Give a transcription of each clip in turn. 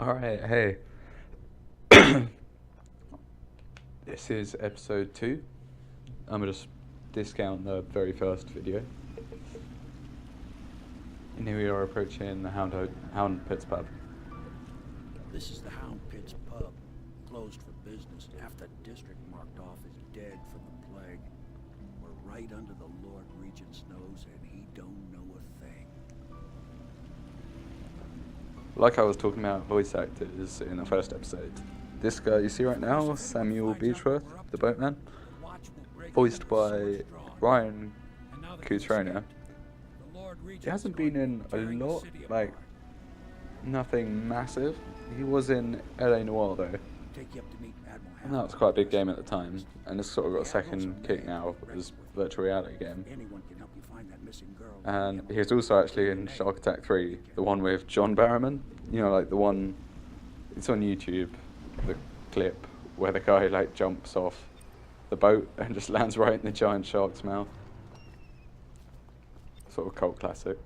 Alright, hey. This is episode 2. I'm gonna just discount the very first video. And here we are approaching the Hound Pits pub. This is the Hound Pits pub, closed for business. Half the district marked off as dead from the plague. We're right under the Lord Regent's nose, and he don't know a thing. Like I was talking about voice actors in the first episode, this guy you see right now, Samuel Beechworth, the boatman, voiced by Ryan Cutrona. He hasn't been in a lot, like, nothing massive. He was in LA Noire though, and that was quite a big game at the time, and it's sort of got a second kick now as virtual reality game. And he was also actually in Shark Attack 3, the one with John Barrowman, you know, like the one, it's on YouTube, the clip where the guy like jumps off the boat and just lands right in the giant shark's mouth. Sort of cult classic.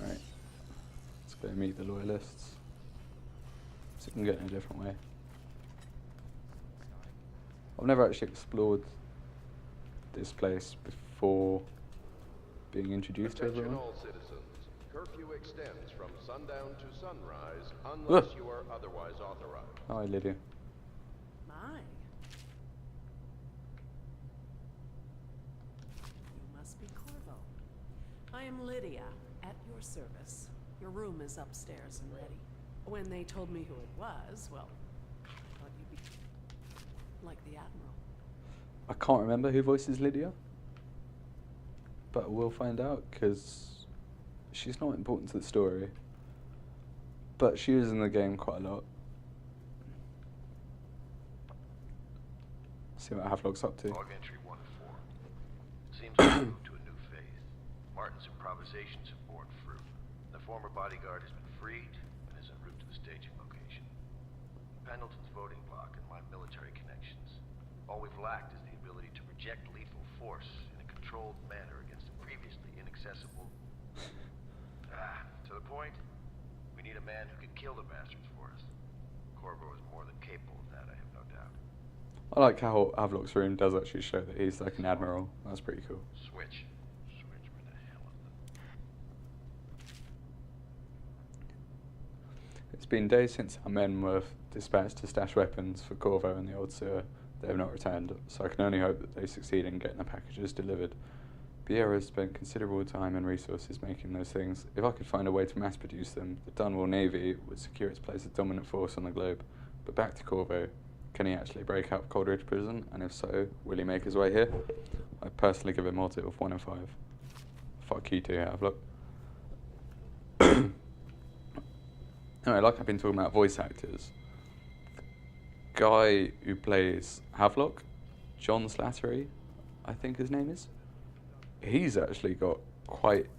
Alright, let's go meet the loyalists. So we can get in a different way. I've never actually explored this place before being introduced to everyone. All citizens. Curfew extends from sundown to sunrise unless you are otherwise authorized. Hi, Lydia. My. You must be Corvo. I am Lydia, at your service. Your room is upstairs and ready. When they told me who it was, well, I thought you'd be like the Admiral. I can't remember who voices Lydia, but we'll find out because she's not important to the story, but she is in the game quite a lot. See what Havelock's up to. Log entry 1 of 4. Seems to have moved to a new phase. Martin's improvisations have borne fruit. The former bodyguard has been freed and is en route to the staging location. Pendleton's voting bloc and my military connections. All we've lacked is the ability to project lethal force in a controlled manner against a previously inaccessible... to the point, we need a man who can kill the bastards for us. Corvo is more than capable of that, I have no doubt. I like how Havelock's room does actually show that he's like an admiral. That's pretty cool. Switch. Switch, where the hell is it? It's been days since our men were dispatched to stash weapons for Corvo in the old sewer. They have not returned, so I can only hope that they succeed in getting the packages delivered. Piero spent considerable time and resources making those things. If I could find a way to mass produce them, the Dunwall Navy would secure its place as dominant force on the globe. But back to Corvo. Can he actually break out of Coleridge prison? And if so, will he make his way here? I personally give him multi of 1 in 5. Fuck you too, Havelock. Anyway, like I've been talking about voice actors, the guy who plays Havelock, John Slattery, I think his name is, he's actually got quite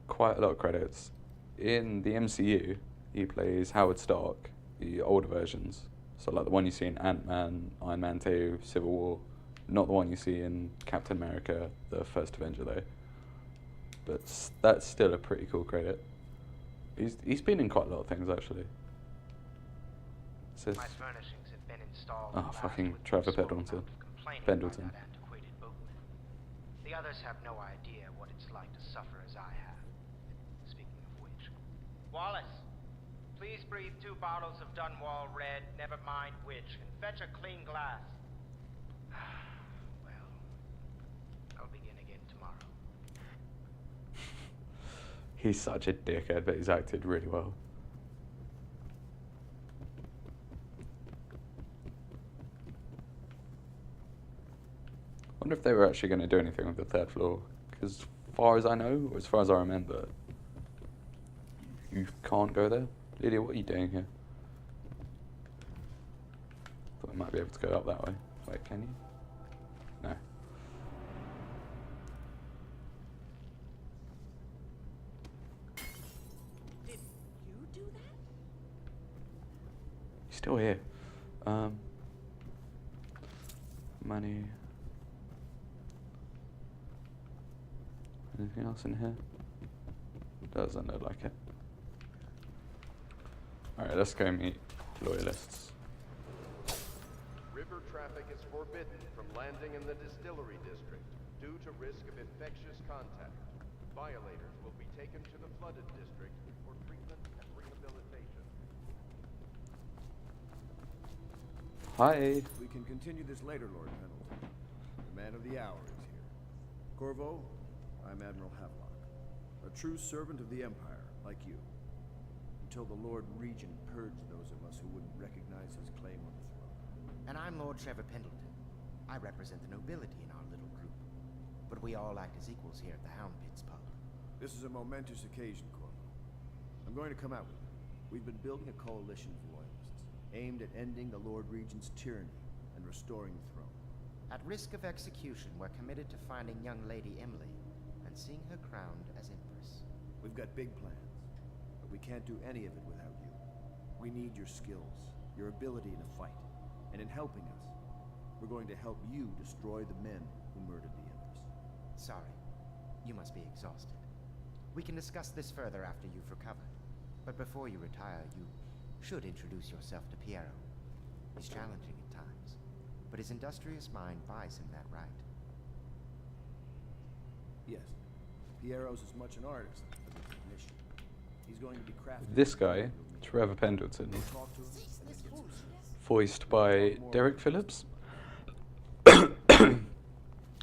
a lot of credits. In the MCU, he plays Howard Stark, the older versions. So like the one you see in Ant-Man, Iron Man 2, Civil War. Not the one you see in Captain America, the first Avenger though. But that's still a pretty cool credit. He's been in quite a lot of things actually. Says, My furnishings have been installed. oh, fucking Trevor Pendleton. Pendleton. The others have no idea what it's like to suffer as I have. Speaking of which, Wallace, please breathe 2 bottles of Dunwall Red, never mind which, and fetch a clean glass. Well, I'll begin again tomorrow. He's such a dickhead, but he's acted really well. I wonder if they were actually going to do anything with the 3rd floor, because as far as I know, or as far as I remember, you can't go there. Lydia, what are you doing here? Thought I might be able to go up that way. Wait, can you? No. Did you do that? He's still here. Money. Anything else in here? Doesn't look like it. Alright, let's go meet loyalists. River traffic is forbidden from landing in the distillery district due to risk of infectious contact. Violators will be taken to the flooded district for treatment and rehabilitation. Hi. We can continue this later, Lord Pendleton. The man of the hour is here. Corvo, I'm Admiral Havelock, a true servant of the Empire, like you. Until the Lord Regent purged those of us who wouldn't recognize his claim on the throne. And I'm Lord Trevor Pendleton. I represent the nobility in our little group. But we all act as equals here at the Hound Pits pub. This is a momentous occasion, Corvo. I'm going to come out with you. We've been building a coalition of loyalists, aimed at ending the Lord Regent's tyranny and restoring the throne. At risk of execution, we're committed to finding young Lady Emily and seeing her crowned as Empress. We've got big plans, but we can't do any of it without you. We need your skills, your ability in a fight, and in helping us, we're going to help you destroy the men who murdered the Empress. Sorry, you must be exhausted. We can discuss this further after you've recovered. But before you retire, you should introduce yourself to Piero. He's challenging at times, but his industrious mind buys him that right. Yes, Piero's as much an artist as a technician. He's going to be crafting... This guy, Trevor Pendleton, Talk to him, and he gets it. voiced by Derek Phillips.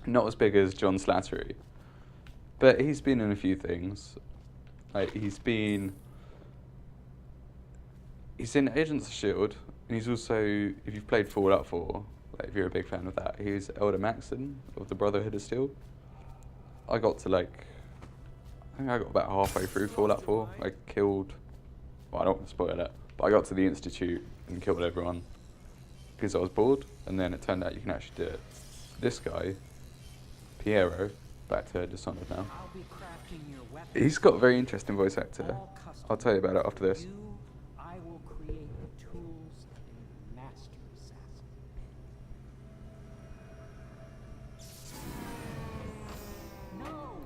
Not as big as John Slattery, but he's been in a few things. Like he's in Agents of S.H.I.E.L.D., and he's also, if you've played Fallout 4, like if you're a big fan of that, he's Elder Maxon of the Brotherhood of Steel. I think I got about halfway through Fallout 4. I killed, well, I don't want to spoil it, but I got to the Institute and killed everyone because I was bored, and then it turned out you can actually do it. This guy, Piero, back to Dishonored now. I'll be crafting your weapons. He's got a very interesting voice actor. All custom. I'll tell you about it after this. You, I will create the tools of a master assassin. No!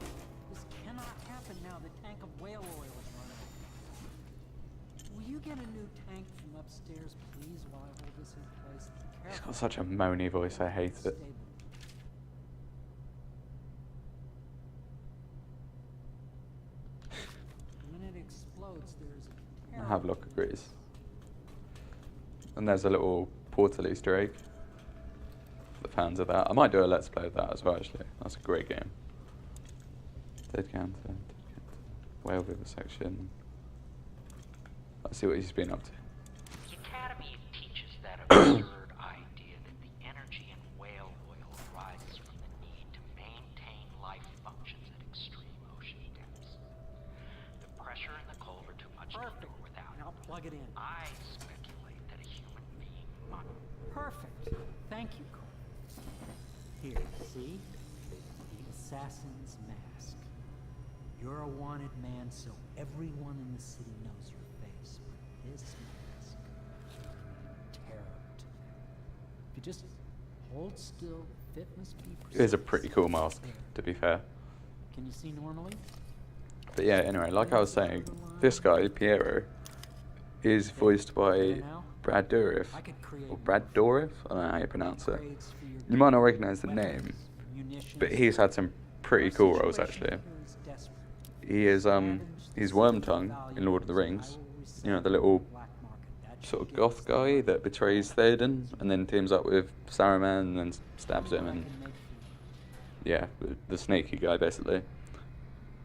This cannot happen now. The tank of whale oil is running. Will you get a new tank from upstairs, please, while I hold this in place? Be He's careful. got such a moany voice, I hate it. Stable. When it explodes, there's a Havelock agrees. And there's a little portal Easter egg for the fans of that. I might do a Let's Play of that as well, actually. That's a great game. Dead Counter, Whale Vivisection. Let's see what he's been up to. The Academy teaches that absurd idea that the energy in whale oil arises from the need to maintain life functions at extreme ocean depths. The pressure and the cold are too much to Perfect. endure without. Now plug it in. I speculate that a human being might. Perfect. Thank you, Cole. Here, see? The assassin's mask. You're a wanted man, so everyone in the city knows your face. But this mask, terror to them. If you just hold still, fit must be precise. It is a pretty cool mask, to be fair. Can you see normally? But yeah, anyway, like I was saying, this guy, Piero, is voiced by Brad Dourif. I could create Or Brad Dourif? I don't know how you pronounce it. upgrades for your You might not recognize the weapons, name, munitions. but he's had some pretty cool roles, actually. He is he's Wormtongue in Lord of the Rings. You know, the little sort of goth guy that betrays Theoden and then teams up with Saruman and then stabs him, and yeah, the sneaky guy basically.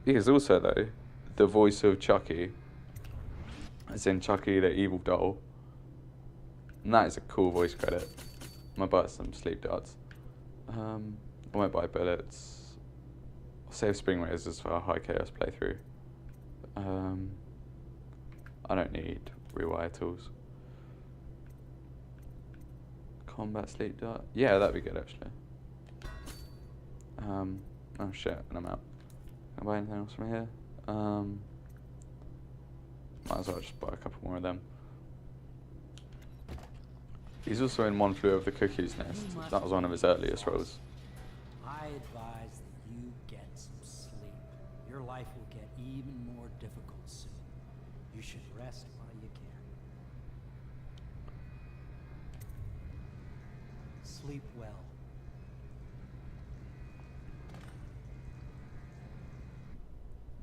He is also, though, the voice of Chucky, as in Chucky the evil doll, and that is a cool voice credit. I might buy some sleep darts. I won't buy bullets. I'll save spring razors for our high chaos playthrough. I don't need rewire tools. Combat sleep dart. Yeah, that'd be good actually. Oh shit, and I'm out. Can I buy anything else from here? Might as well just buy a couple more of them. He's also in One Flew Over the Cuckoo's Nest. That was one of his earliest roles. I advise that you get some sleep. life will get even more difficult soon. You should rest while you can. Sleep well.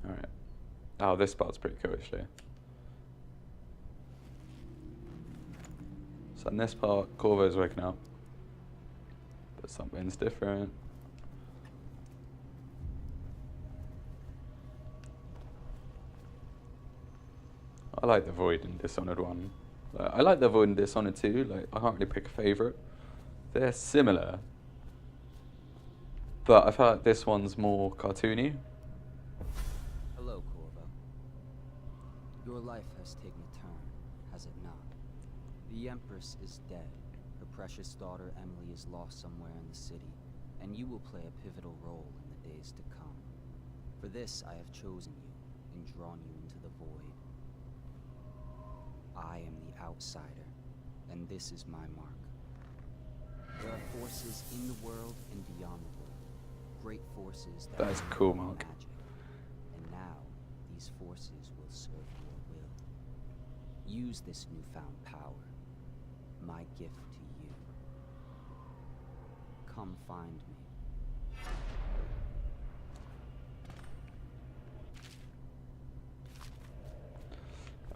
Alright. Oh, this part's pretty cool, actually. So in this part, Corvo's waking up. But something's different. I like the Void in Dishonored 1. I like the Void in Dishonored 2. Like, I can't really pick a favourite. They're similar. But I feel like this one's more cartoony. Hello, Corvo. Your life has taken a turn, has it not? The Empress is dead. Her precious daughter Emily is lost somewhere in the city, and you will play a pivotal role in the days to come. For this, I have chosen you and drawn you into the void. I am the outsider, and this is my mark. There are forces in the world and beyond the world. Great forces that That's cool, Mark. magic. And now, these forces will serve your will. Use this newfound power, my gift to you. Come find me.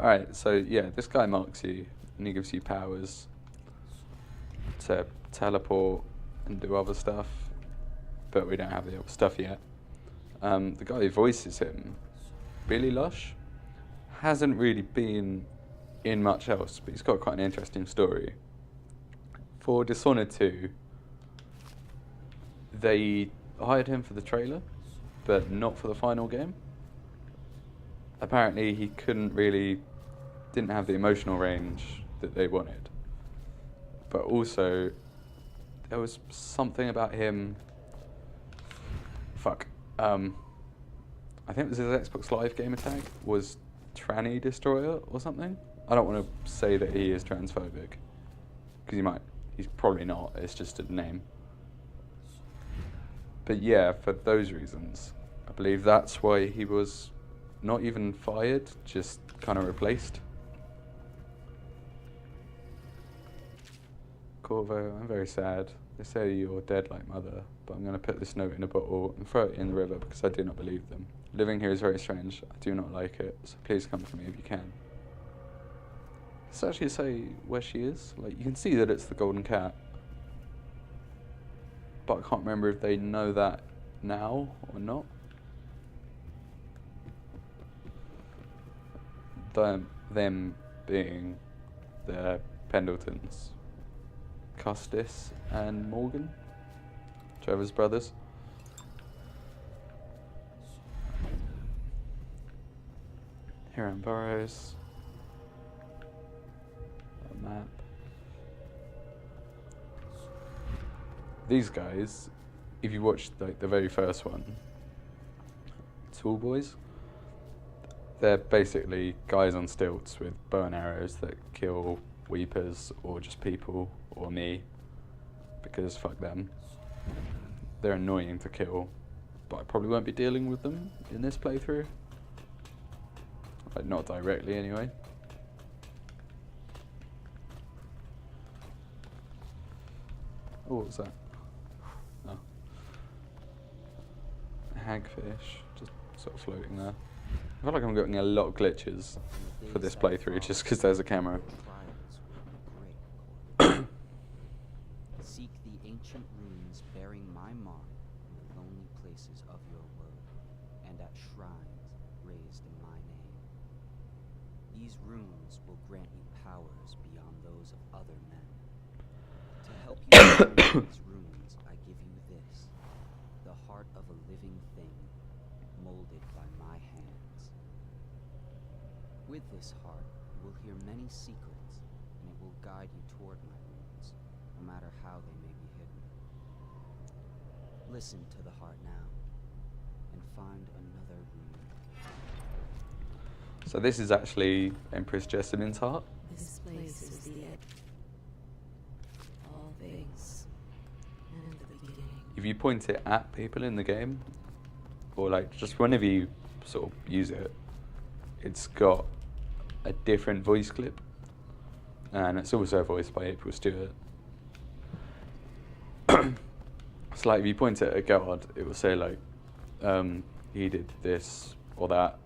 Alright, so yeah, this guy marks you, and he gives you powers to teleport and do other stuff, but we don't have the other stuff yet. The guy who voices him, Billy Lush, hasn't really been in much else, but he's got quite an interesting story. For Dishonored 2, they hired him for the trailer, but not for the final game. Apparently he didn't have the emotional range that they wanted. But also, there was something about him, I think it was his Xbox Live gamer tag was Tranny Destroyer or something. I don't want to say that he is transphobic, because he's probably not, it's just a name. But yeah, for those reasons, I believe that's why he was not even fired, just kind of replaced. Corvo, I'm very sad. They say you're dead like mother, but I'm going to put this note in a bottle and throw it in the river because I do not believe them. Living here is very strange. I do not like it, so please come for me if you can. Does it actually say where she is? Like, you can see that it's the golden cat, but I can't remember if they know that now or not. Them being the Pendletons, Custis and Morgan, Trevor's brothers. Here Burrows. A map. These guys, if you watched like the very first one, Tool Boys, they're basically guys on stilts with bow and arrows that kill weepers or just people or me, because fuck them. They're annoying to kill, but I probably won't be dealing with them in this playthrough. Like, not directly anyway. Oh, what was that? Oh. A hagfish, just sort of floating there. I feel like I'm getting a lot of glitches for this playthrough just because there's a camera. Seek the ancient runes bearing my mark in the lonely places of your world, and at shrines raised in my name. These runes will grant you powers beyond those of other men. To help you learn these runes, I give you this, the heart of a living thing, molded by my hands. With this heart, you will hear many secrets, and it will guide you toward my runes, no matter how they may be hidden. Listen to the heart now, and find another rune. So this is actually Empress Jessamyn's heart. This place is the end. All things. And the beginning. If you point it at people in the game, or like just whenever you sort of use it, it's got a different voice clip, and it's also voiced by April Stewart. It's like if you point at a guard, it will say like, he did this or that.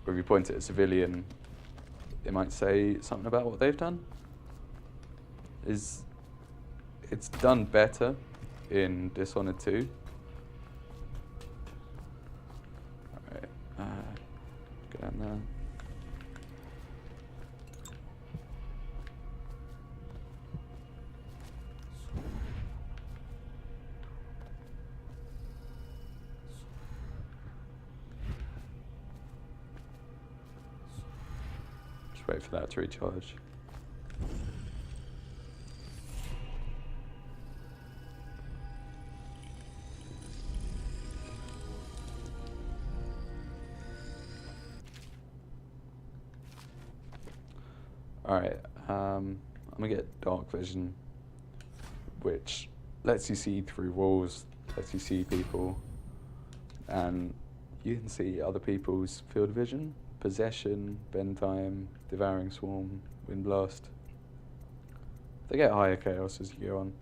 Or if you point at a civilian, it might say something about what they've done. It's done better in Dishonored 2. Alright, go down there. Just wait for that to recharge. Alright, I'm gonna get dark vision, which lets you see through walls, lets you see people, and you can see other people's field of vision. Possession, bend time, devouring swarm, wind blast. They get higher chaos as you go on.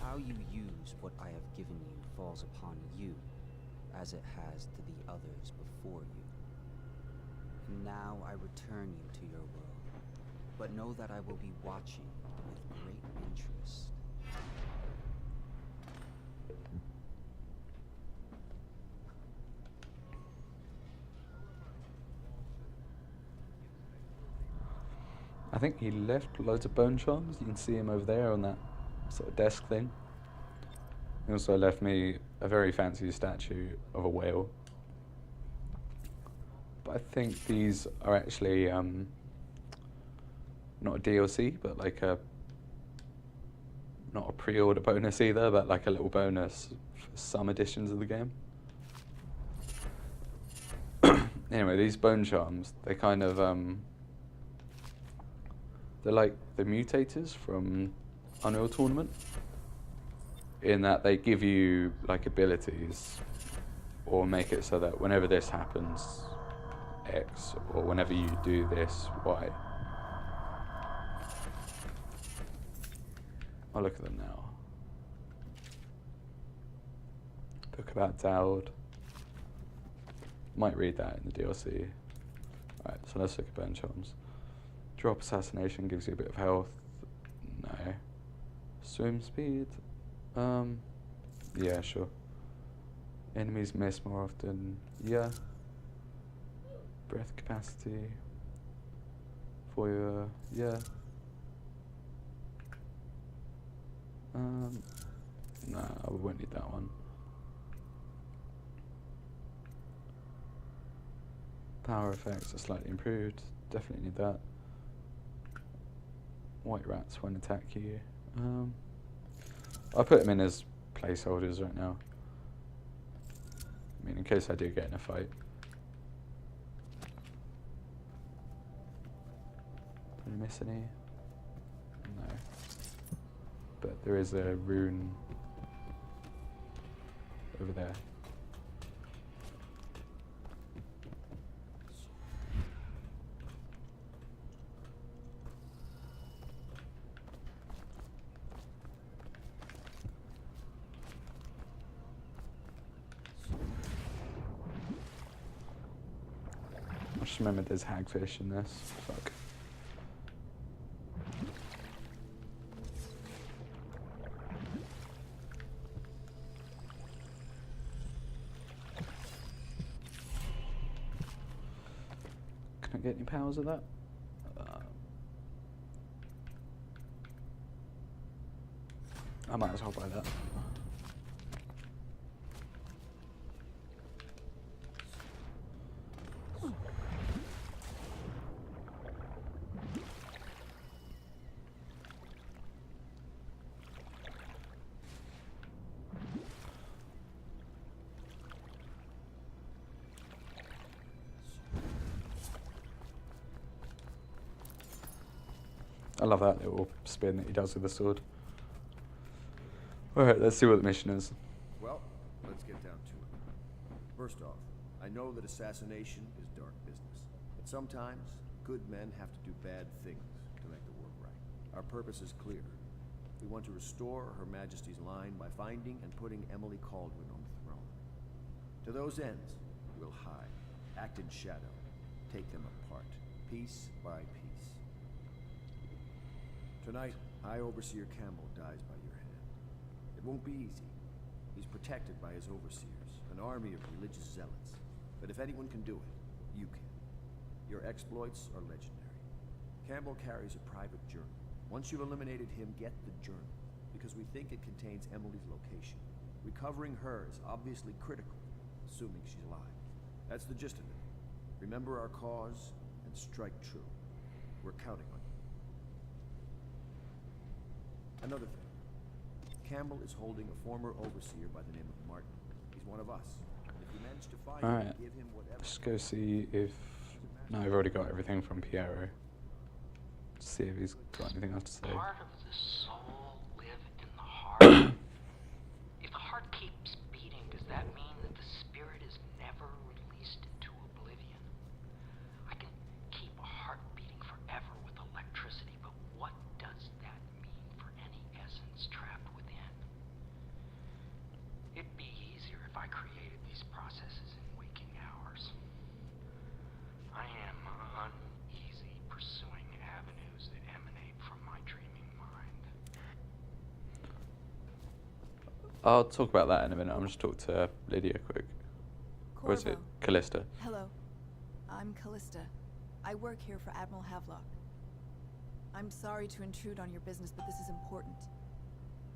How you use what I have given you falls upon you, as it has to the others before you. And now I return you to your world, but know that I will be watching with great interest. I think he left loads of bone charms. You can see him over there on that sort of desk thing. He also left me a very fancy statue of a whale. But I think these are actually not a DLC, but like not a pre-order bonus either, but like a little bonus for some editions of the game. Anyway, these bone charms, they kind of they're like the mutators from Unreal Tournament, in that they give you like abilities, or make it so that whenever this happens, X, or whenever you do this, Y. I'll look at them now. Book about Dowd. Might read that in the DLC. Alright, so let's look at burn charms. Drop assassination gives you a bit of health. No. Swim speed. Yeah, sure. Enemies miss more often. Yeah. Breath capacity. For your, yeah. No, I won't need that one. Power effects are slightly improved. Definitely need that. White rats won't attack you. I'll put them in as placeholders right now. I mean, in case I do get in a fight. Did I miss any? No. But there is a rune over there. I just remembered there's hagfish in this. Fuck. Can I get any powers of that? I might as well buy that. I love that little spin that he does with the sword. Alright, let's see what the mission is. Well, let's get down to it. First off, I know that assassination is dark business, but sometimes good men have to do bad things to make the world right. Our purpose is clear. We want to restore Her Majesty's line by finding and putting Emily Caldwin on the throne. To those ends, we'll hide, act in shadow, take them apart, piece by piece. Tonight, High Overseer Campbell dies by your hand. It won't be easy. He's protected by his overseers, an army of religious zealots. But if anyone can do it, you can. Your exploits are legendary. Campbell carries a private journal. Once you've eliminated him, get the journal, because we think it contains Emily's location. Recovering her is obviously critical, assuming she's alive. That's the gist of it. Remember our cause and strike true. We're counting on you. Another thing. Campbell is holding a former overseer by the name of Martin. He's one of us. If you manage to find him, give him whatever. Let's go see if... No, I've already got everything from Piero. See if he's got anything else to say. Part of the soul live in the heart. If the heart keeps beating, does that mean that the spirit is never released into oblivion? I can keep a heart beating forever with electricity, but what does that mean for any essence trapped within? It'd be easier if I created these processes in waking hours. I am uneasy pursuing avenues that emanate from my dreaming mind. I'll talk about that in a minute. I'm just talk to Lydia quick. Or is it Corvo. Callista? Hello. I'm Callista. I work here for Admiral Havelock. I'm sorry to intrude on your business, but this is important.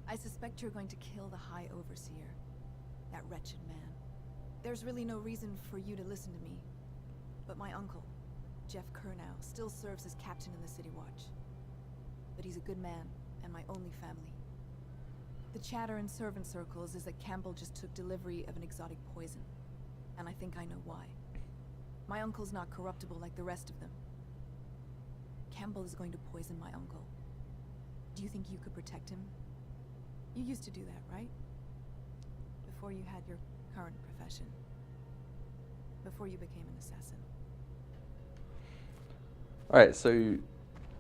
I suspect you're going to kill the High Overseer. That wretched man. There's really no reason for you to listen to me. But my uncle, Jeff Kernow, still serves as captain in the City Watch. But he's a good man, and my only family. The chatter in servant circles is that Campbell just took delivery of an exotic poison. And I think I know why. My uncle's not corruptible like the rest of them. Campbell is going to poison my uncle. Do you think you could protect him? You used to do that, right? Before you had your current profession. Before you became an assassin. Alright, so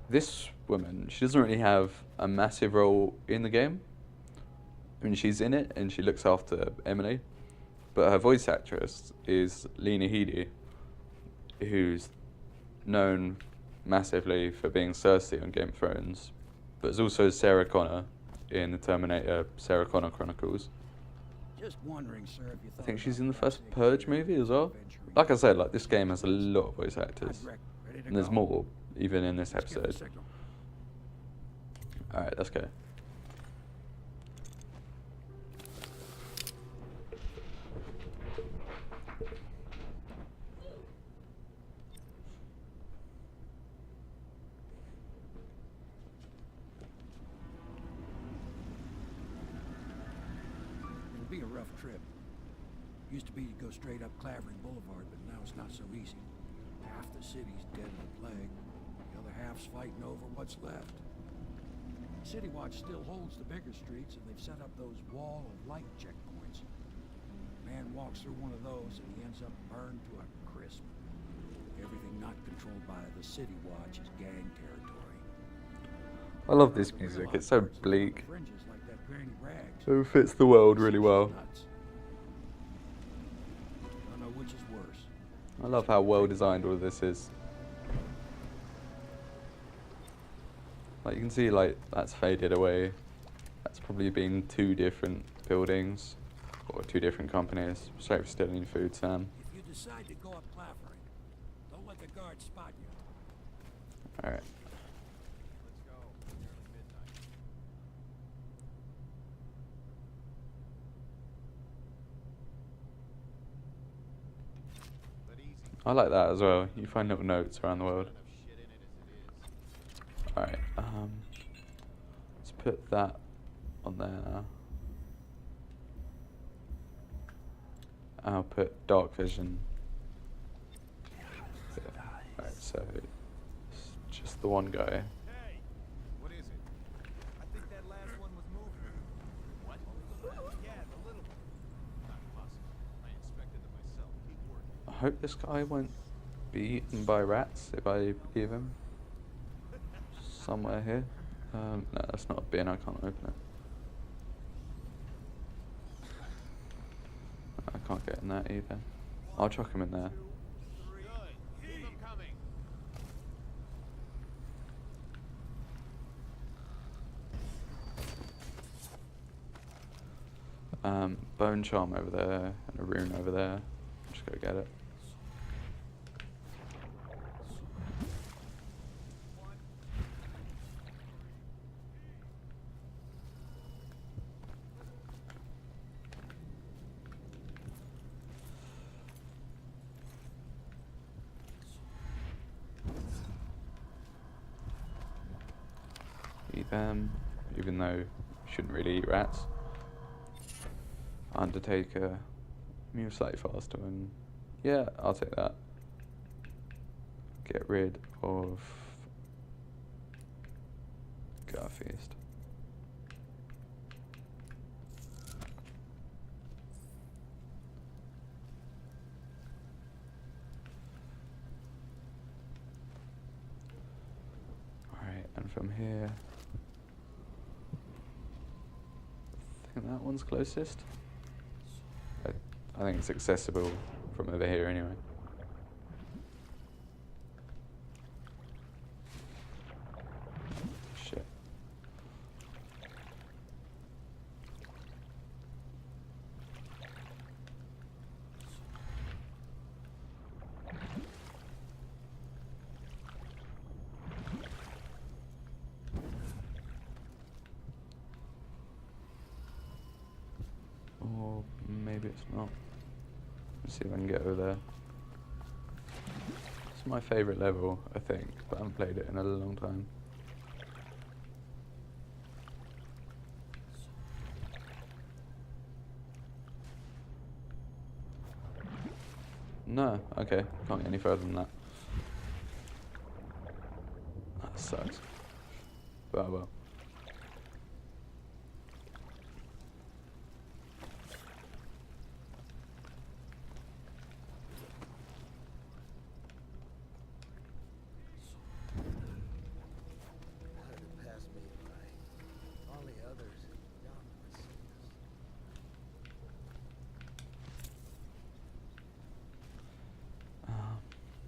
this woman, she doesn't really have a massive role in the game. I mean, she's in it and she looks after Emily, but her voice actress is Lena Headey, who's known massively for being Cersei on Game of Thrones, but is also Sarah Connor in the Terminator Sarah Connor Chronicles. Just wondering, sir, if you I think she's in the first Purge movie as well. Like I said, like this game has a lot of voice actors, and there's more even in this episode. Alright, let's go. It'll be a rough trip. Used to be to go straight up Clavering Boulevard, but now it's not so easy. Half the city's dead of the plague. The other half's fighting over what's left. City Watch still holds the bigger streets, and they've set up those wall of light checkpoints. Man walks through one of those, and he ends up burned to a crisp. Everything not controlled by the City Watch is gang territory. I love this music, it's so bleak. Fringes like that Granny Rags. It fits the world really well. Nuts. Don't know which is worse. I love how well designed all of this is. Like you can see, like that's faded away. That's probably been two different buildings or two different companies. Straight for stealing food, Sam. If you decide to go up Clavering, don't let the guards spot you. All right. Let's go. Nearly midnight. But easy. I like that as well. You find little notes around the world. Enough shit in it as it is. Alright, let's put that on there. I'll put dark vision. Alright, so it's just the one guy. Hey, what is it? I think that last one was moving. What? Yeah, the little one. Not possible. I inspected them myself. hope this guy won't be eaten by rats if I leave him somewhere here. No, that's not a bin, I can't open it. I can't get in that either. I'll chuck him in there. Bone charm over there and a rune over there. Just go get it. Eat them, even though you shouldn't really eat rats. Undertaker, move slightly faster, and yeah, I'll take that. Get rid of Garfeast. Alright, and from here, I think that one's closest. I think it's accessible from over here anyway. Shit. Or maybe it's not. Let's see if I can get over there. It's my favourite level, I think, but I haven't played it in a long time. No, okay, can't get any further than that. That sucks. But oh well.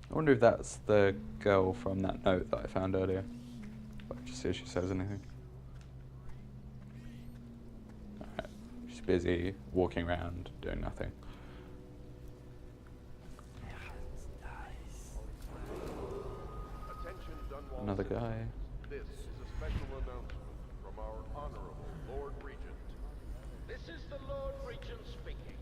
I wonder if that's the girl from that note that I found earlier. But just see if she says anything. Alright, she's busy walking around doing nothing. Attention, Dunwall Another citizens. guy. This is a special announcement from our honorable Lord Regent. This is the Lord Regent speaking.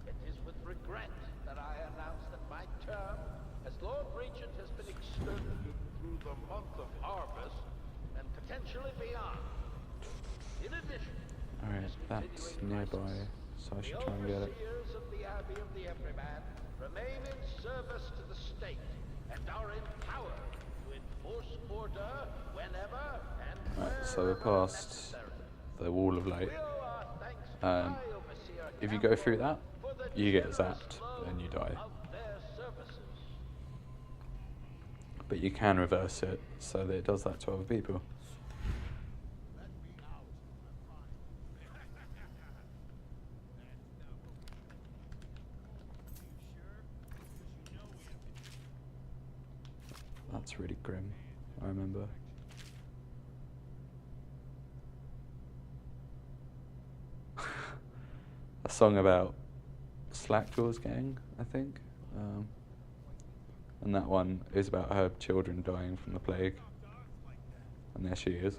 It is with regret that I announce that my term as Lord Regent has been extended through the month of harvest and potentially beyond. In addition, Alright, that's nearby, so I should try and get it. the overseers of the Abbey of the Everyman remain in service to the state and are empowered to enforce order whenever and Right, so we're past the wall of light. If you go through that, you get zapped and you die. But you can reverse it so that it does that to other people. That's really grim, I remember. A song about Slackjaw's gang, I think. And that one is about her children dying from the plague. And there she is.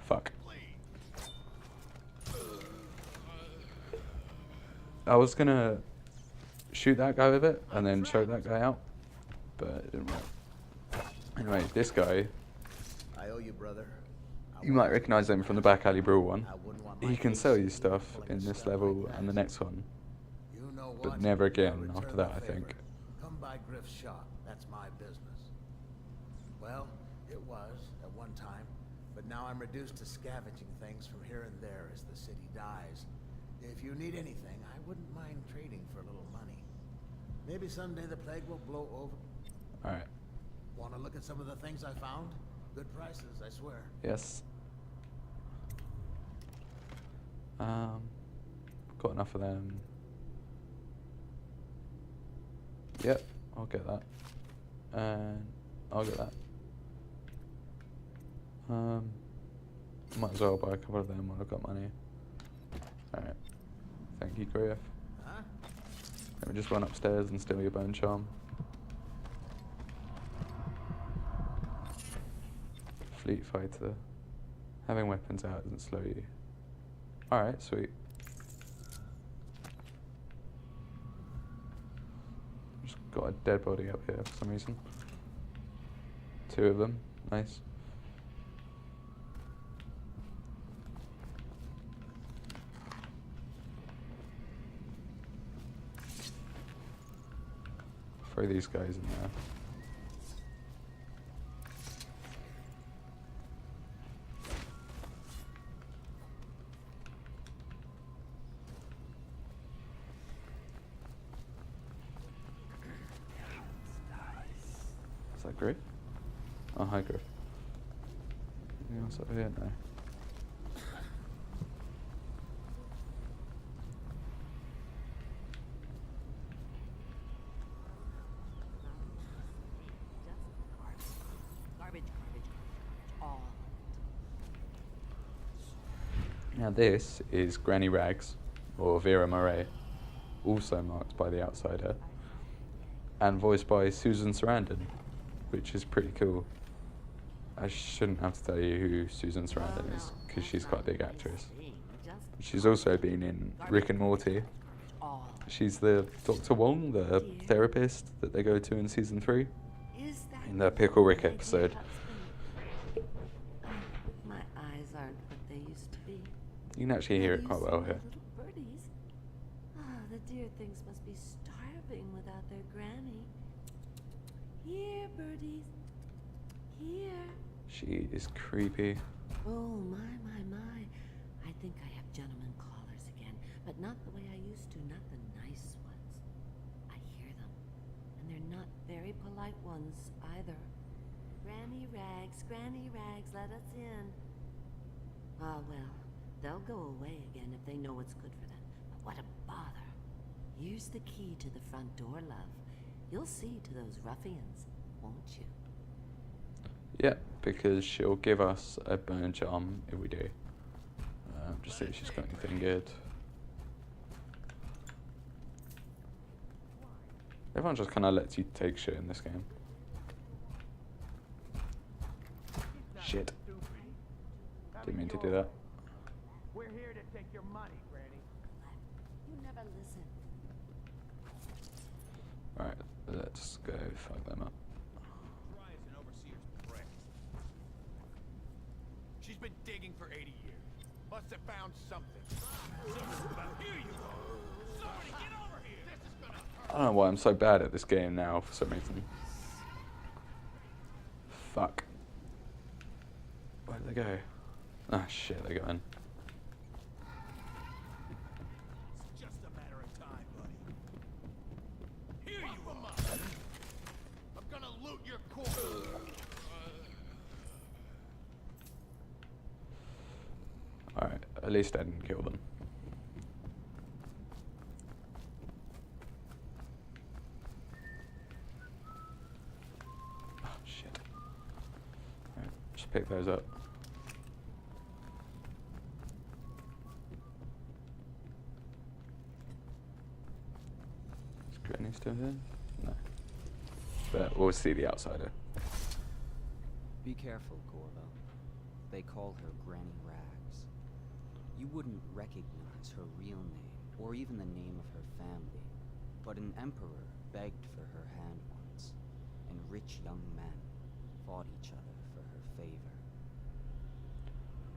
Fuck. I was gonna shoot that guy with it and then choke that guy out, but it didn't work. Anyway, this guy, I owe you, brother. you might recognise him from the Back Alley Brawl one. I wouldn't want he can sell you stuff in this level and the next one, You know but what? never I'll again return after the that, I think. favor. Come by Griff's shop. That's my business. Well, it was at one time, but now I'm reduced to scavenging things from here and there as the city dies. If you need anything, I wouldn't mind trading for a little money. Maybe someday the plague will blow over. Alright. Want to look at some of the things I found? Good prices, I swear. Yes. Got enough of them. Yep, I'll get that. And I'll get that. Might as well buy a couple of them while I've got money. Alright. Thank you, Griff. Huh? Let me just run upstairs and steal your bone charm. Fleet fighter. Having weapons out doesn't slow you. Alright, sweet. Just got a dead body up here for some reason. 2 of them. Nice. Throw these guys in there. Is that Griff? Oh, hi Griff. Anything else over here? No. Now this is Granny Rags, or Vera Marais, also marked by the Outsider, and voiced by Susan Sarandon, which is pretty cool. I shouldn't have to tell you who Susan Sarandon is, because she's quite a big actress. She's also been in Rick and Morty. She's the Dr. Wong, the therapist that they go to in season 3, in the Pickle Rick episode. My eyes aren't what they used to be. You can actually hear it quite well here. Little birdies. Ah, the dear things must be starving without their granny. Here, birdies. Here. She is creepy. Oh, my. I think I have gentlemen callers again, but not the way I used to, not the nice ones. I hear them, and they're not very polite ones either. Granny Rags, let us in. Ah, well, they'll go away again if they know what's good for them. But what a bother. Here's the key to the front door, love. You'll see to those ruffians, won't you? Yeah, because she'll give us a burn charm if we do. Just see if she's got anything good. Everyone just kind of lets you take shit in this game. Shit. Didn't mean to do that. We're here to take your money, Granny. You never listen. Alright, let's go fuck them up. She's been digging for 80 years. Must have found something. Here you are. Somebody get over here. This is gonna hurt. I don't know why I'm so bad at this game now for some reason. Fuck. Where'd they go? Ah, shit, they're going. It's just a matter of time, buddy. Here you are. I'm gonna loot your corpse. Alright, at least I didn't kill them. Oh, shit. Alright, just pick those up. Is Granny still here? No. But we'll see the Outsider. Be careful, Corvo. They call her Granny Rags. You wouldn't recognize her real name, or even the name of her family, but an emperor begged for her hand once, and rich young men fought each other for her favor.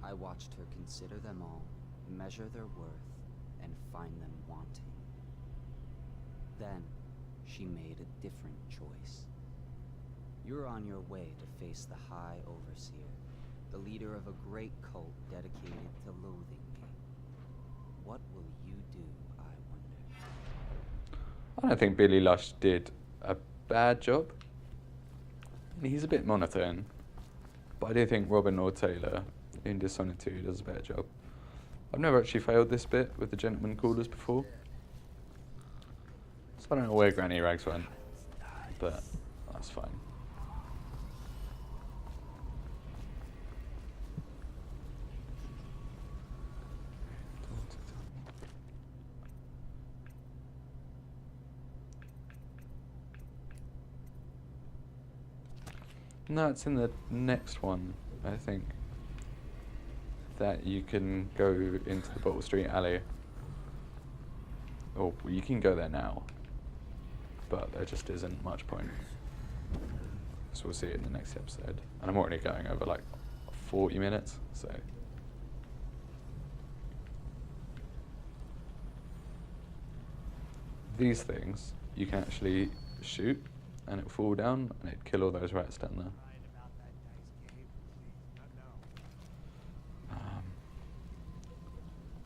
I watched her consider them all, measure their worth, and find them wanting. Then, she made a different choice. You're on your way to face the High Overseer, the leader of a great cult dedicated to loathing me. What will you do, I wonder? I don't think Billy Lush did a bad job. He's a bit monotone, but I do think Robin Lord Taylor in Dishonored 2 does a better job. I've never actually failed this bit with the gentleman callers before, so I don't know where Granny Rags went, but that's fine. No, it's in the next one, I think, that you can go into the Bottle Street alley. Or you can go there now, but there just isn't much point. So we'll see it in the next episode. And I'm already going over like 40 minutes, so. These things, you can actually shoot and it'll fall down and it'd kill all those rats down there.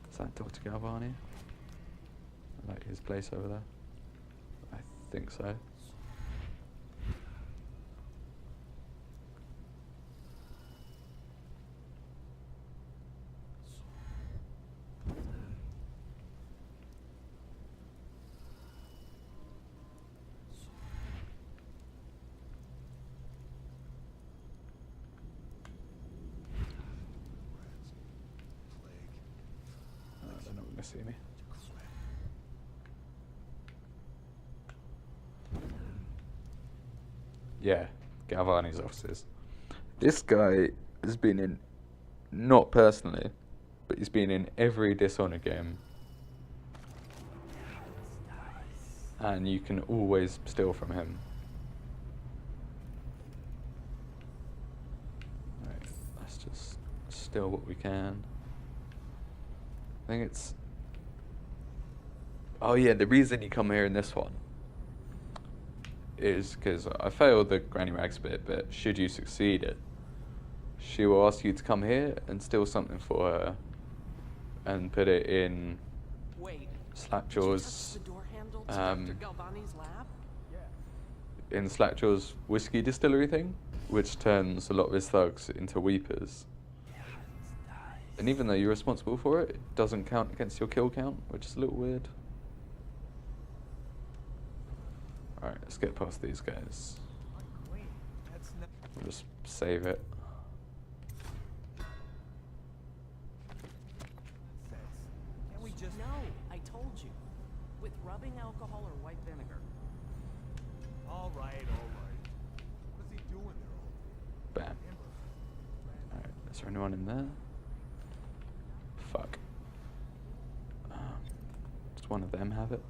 Is that Dr. Galvani? Like his place over there? I think so. They're not gonna see me. Yeah, Galvani's offices. This guy has been in, not personally, but he's been in every Dishonored game. And you can always steal from him. Right, let's just steal what we can. I think it's... Oh yeah, the reason you come here in this one is because I failed the Granny Rags bit, but should you succeed it, she will ask you to come here and steal something for her and put it in Slackjaw's in Slackjaw's whiskey distillery thing, which turns a lot of his thugs into weepers. And even though you're responsible for it, it doesn't count against your kill count, which is a little weird. Alright, let's get past these guys. We'll just save it. No, I told you. With rubbing alcohol or white vinegar. All right. What's he doing there? Bam. Alright, is there anyone in there? Fuck. Does one of them have it?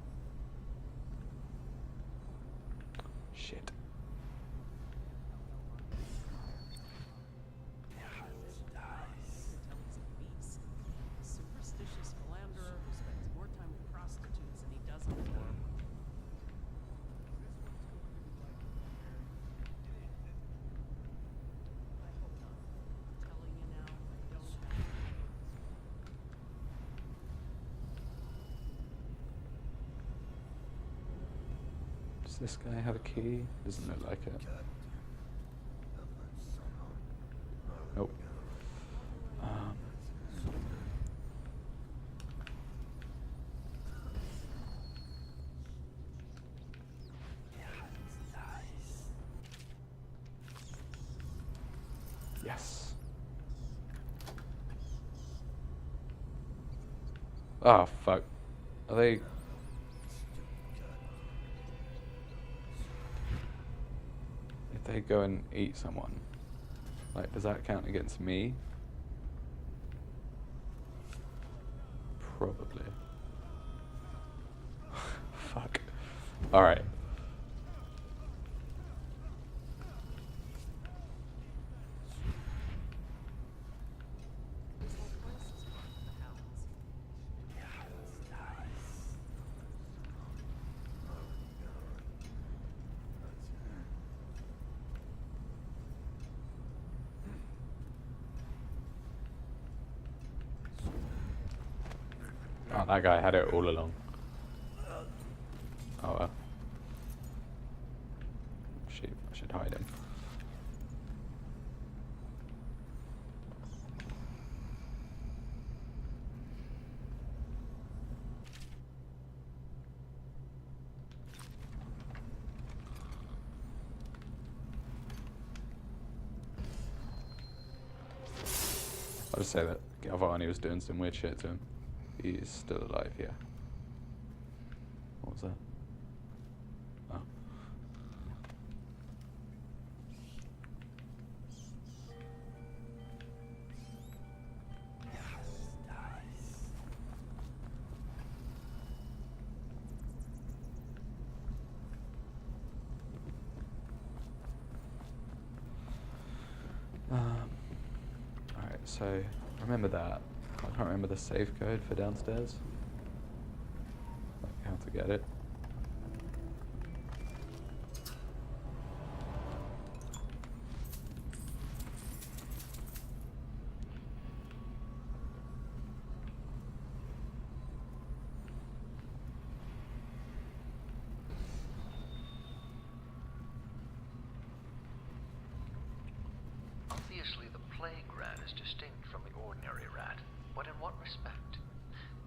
Shit. Superstitious philanderer who spends more time with prostitutes than he does on work. Telling you now, I don't have. Does this guy have a key? Doesn't look like it. Nope. Yes. Oh, fuck. Are they... If they go and eat someone, like, does that count against me? Probably. Fuck. Alright. This whole place is full of the hounds. Oh, that guy had it all along. Oh well. Shoot, I should hide him. I'll just say that Galvani was doing some weird shit to him. He's still alive, yeah. What was that? Oh. Alright, so remember that. I can't remember the safe code for downstairs. Like how to get it. Obviously, the plague rat is distinct from the ordinary rat, but in what respect?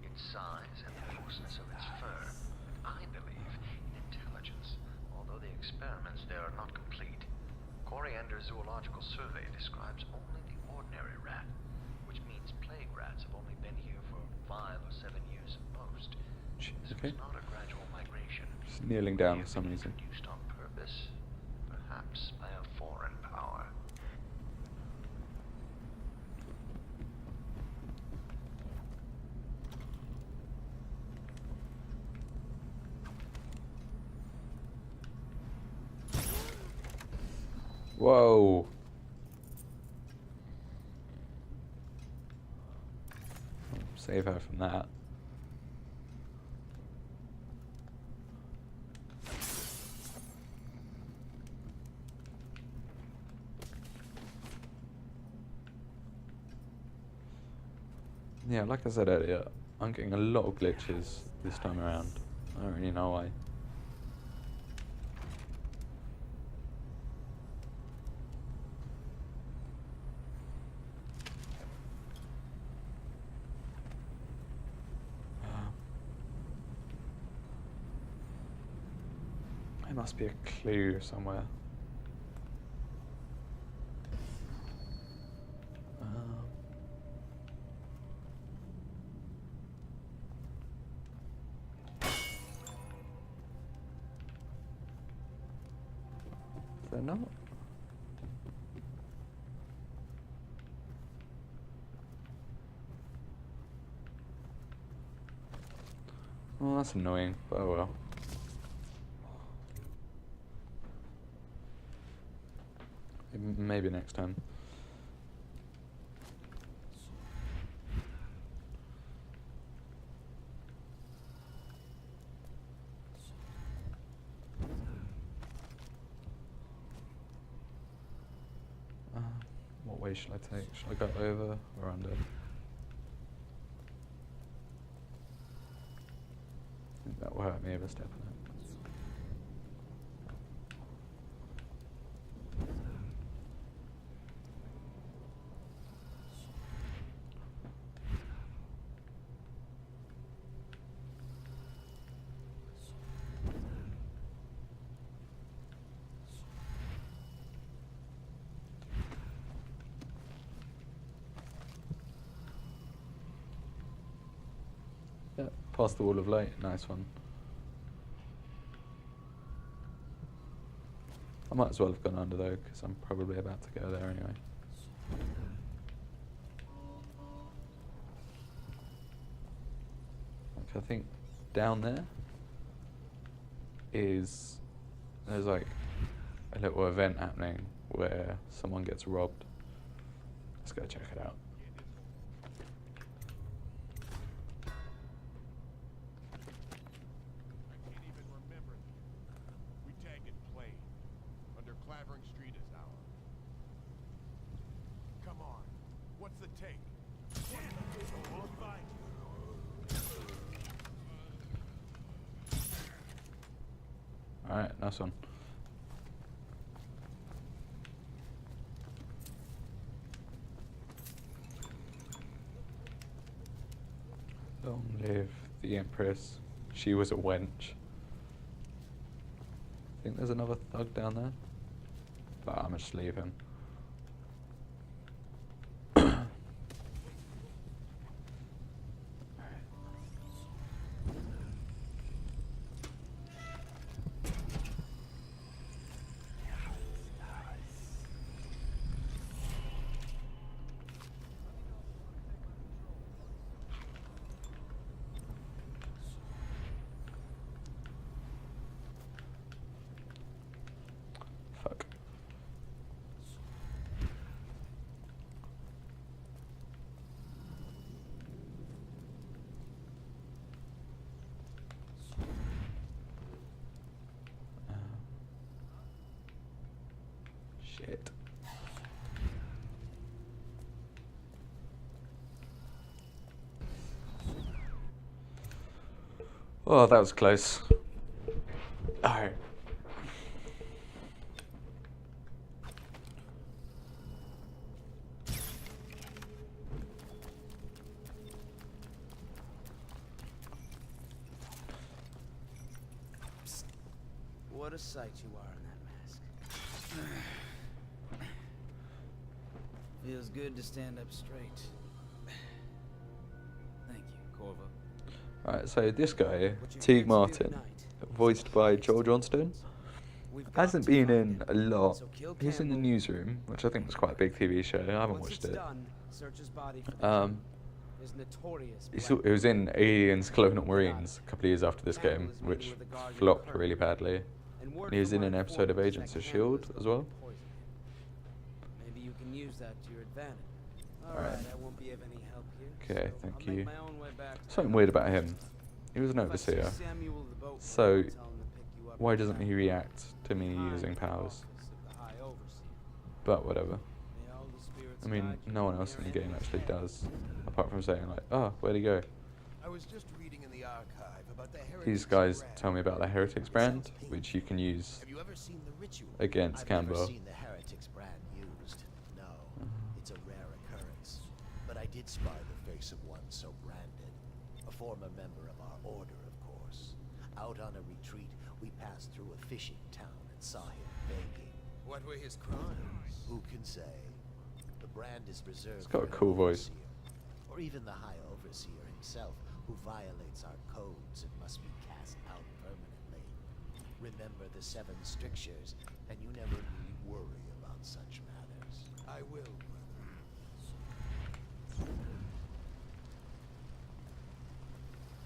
Its size and the coarseness of its fur, and I believe in intelligence, although the experiments there are not complete. Coriander Zoological Survey describes only the ordinary rat, which means plague rats have only been here for 5 or 7 years at most. This Okay. was not a gradual migration. Just kneeling down for some reason. Used on purpose, perhaps by a foreign power. Whoa. Save her from that. Yeah, like I said earlier, I'm getting a lot of glitches this time around. I don't really know why. There must be a clue somewhere. Is there not? Well, that's annoying, but oh well. Maybe next time. What way should I take? Should I go over or under? I think that will hurt me if I step in it. Yeah, past the wall of light, nice one. I might as well have gone under though, because I'm probably about to go there anyway. Like, I think down there is, there's like a little event happening where someone gets robbed. Let's go check it out. What's the take? A long fight? Alright, nice one. Long live the Empress. She was a wench. I think there's another thug down there. But I'm gonna just leave him. Fuck. Shit. Oh, that was close. Alright. What a sight you are in that mask. Feels good to stand up straight. Thank you, Corvo. Alright, so this guy, Teague Martin, voiced by Joel Johnston, hasn't been in a lot. He's in the Newsroom, which I think was quite a big TV show. I haven't watched it. It was in Aliens Colonial Marines a couple of years after this game, which flopped really badly. And he was in an episode of Agents of S.H.I.E.L.D. as well. Maybe you can use that to your advantage. Alright. I won't be of any help here. Okay, thank you. Something weird about him. He was an overseer. So, why doesn't he react to me using powers? But whatever. I mean, no one else in the game actually does. Apart from saying like, oh, where'd he go? I was just reading in the archive about the These guys tell me about the Heretics brand, which you can use Have you ever seen the ritual? against I've never Cambo. seen the Heretics brand used. No, it's a rare occurrence. But I did spy the face of one so branded. A former member of our order, of course. Out on a retreat, we passed through a fishing town and saw him begging. What were his crimes? Who can say? The brand is reserved He's got a for an cool voice. overseer, or even the High Overseer himself, who violates our codes and must be cast out permanently. Remember the 7 strictures, and you never need worry about such matters. I will, brother.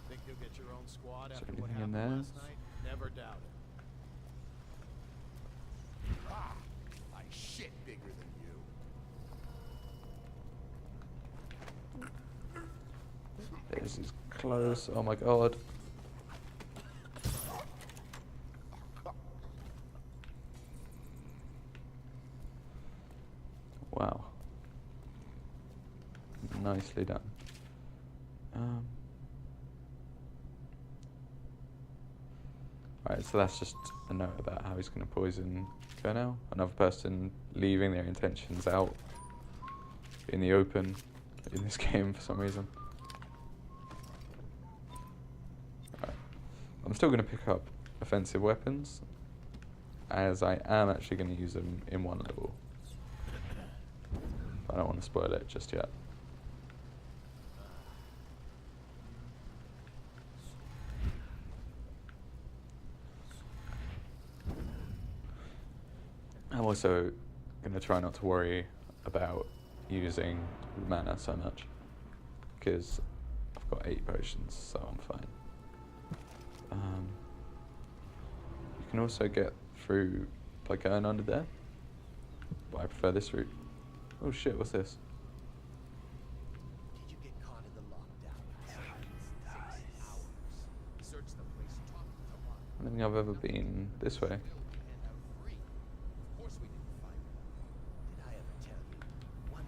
Think you'll get your own squad after what anything in happened there? last night? Never doubt it. Ah, I shit bigger than you. This is close. Oh my god. Wow. Nicely done. Alright, so that's just a note about how he's going to poison Colonel. Another person leaving their intentions out in the open in this game for some reason. Right. I'm still going to pick up offensive weapons, as I am actually going to use them in one level. I don't want to spoil it just yet. I'm also going to try not to worry about using mana so much, because I've got 8 potions, so I'm fine. You can also get through by going under there, but I prefer this route. Oh shit, what's this? Did you get caught in the lockdown? 6 hours. Search the place top to bottom. I don't think I've ever been this way. Of course we didn't find him. Did I ever tell you? One.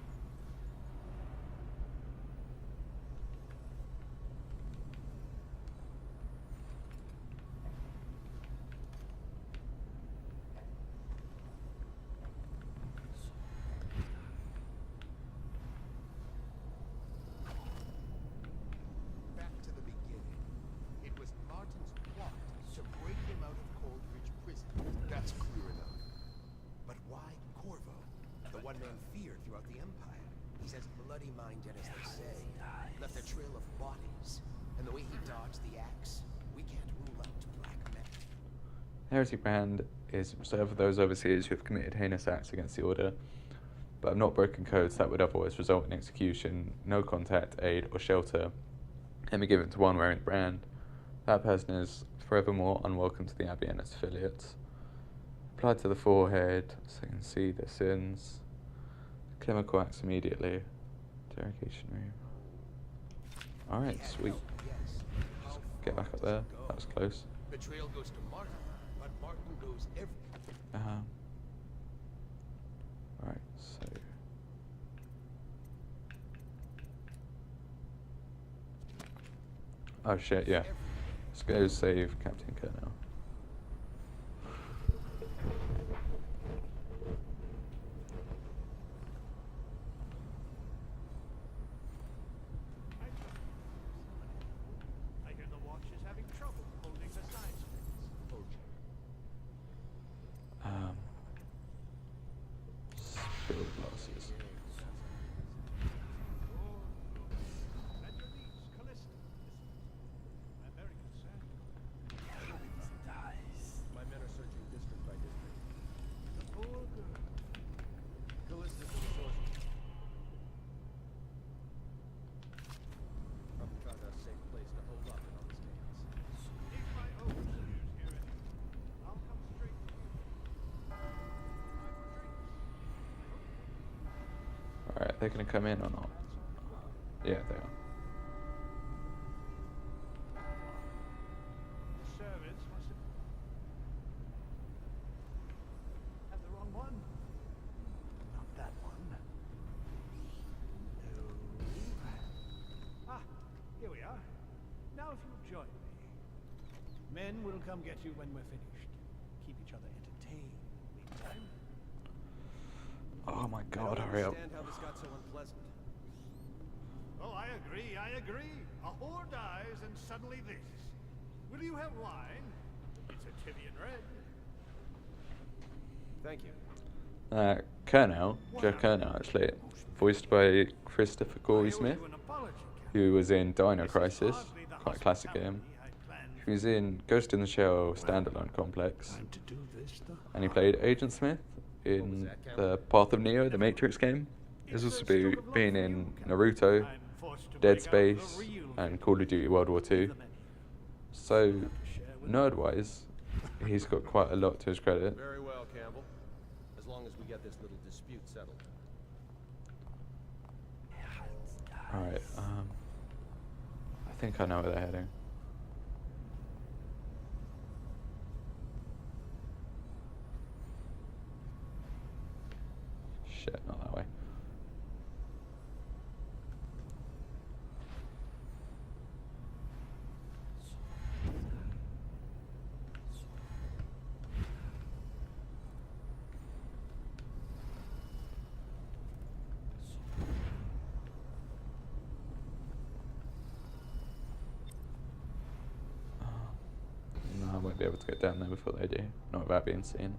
He's as bloody-minded as they say. Left a trail of bodies. And the way he dodged the axe, we can't rule out black men. Heresy brand is reserved for those overseers who have committed heinous acts against the Order, but have not broken codes that would otherwise result in execution, no contact, aid, or shelter, and be given to one wearing the brand. That person is forevermore unwelcome to the Abbey and its affiliates. Applied to the forehead, so you can see their sins. Chemical acts immediately. Interrogation room. Alright, sweet. Just get back up there. That was close. Betrayal goes to Martin, but Martin goes everywhere. Alright, so... Oh shit, yeah. Let's go save Captain Colonel. I hear the watch is having trouble holding the science prints. Field glasses. And your niece, Callista. I'm very concerned. My men are searching district by district. The poor girl. Callista's the source. Probably found a safe place to hold up in all this chaos. If my overseers hear it, I'll come straight to you. Alright, they're gonna come in or not? Yeah, they are. The servants must have the wrong one. Not that one. No. Ah, here we are. Now if you'll join me. Men will come get you when we're finished. Keep each other entertained. Meantime. Oh my god, hurry up. I don't understand how this got so unpleasant. Oh, I agree, I agree. A whore dies and suddenly this. Will you have wine? It's a Tivian red. Thank you. Colonel, Joe Colonel actually, voiced by Christopher Corey Smith, who was in Dino Crisis, quite a classic game. He was in Ghost in the Shell standalone complex, and he played Agent Smith in the Path of Neo, the Matrix game. He's also been in Naruto, Dead Space, and Call of Duty World War II. So, nerd-wise, he's got quite a lot to his credit. Very well, Campbell. As long as we get this little dispute settled. Alright, I think I know where they're heading. Shit, not that way. No, I won't be able to get down there before they do. Not without being seen.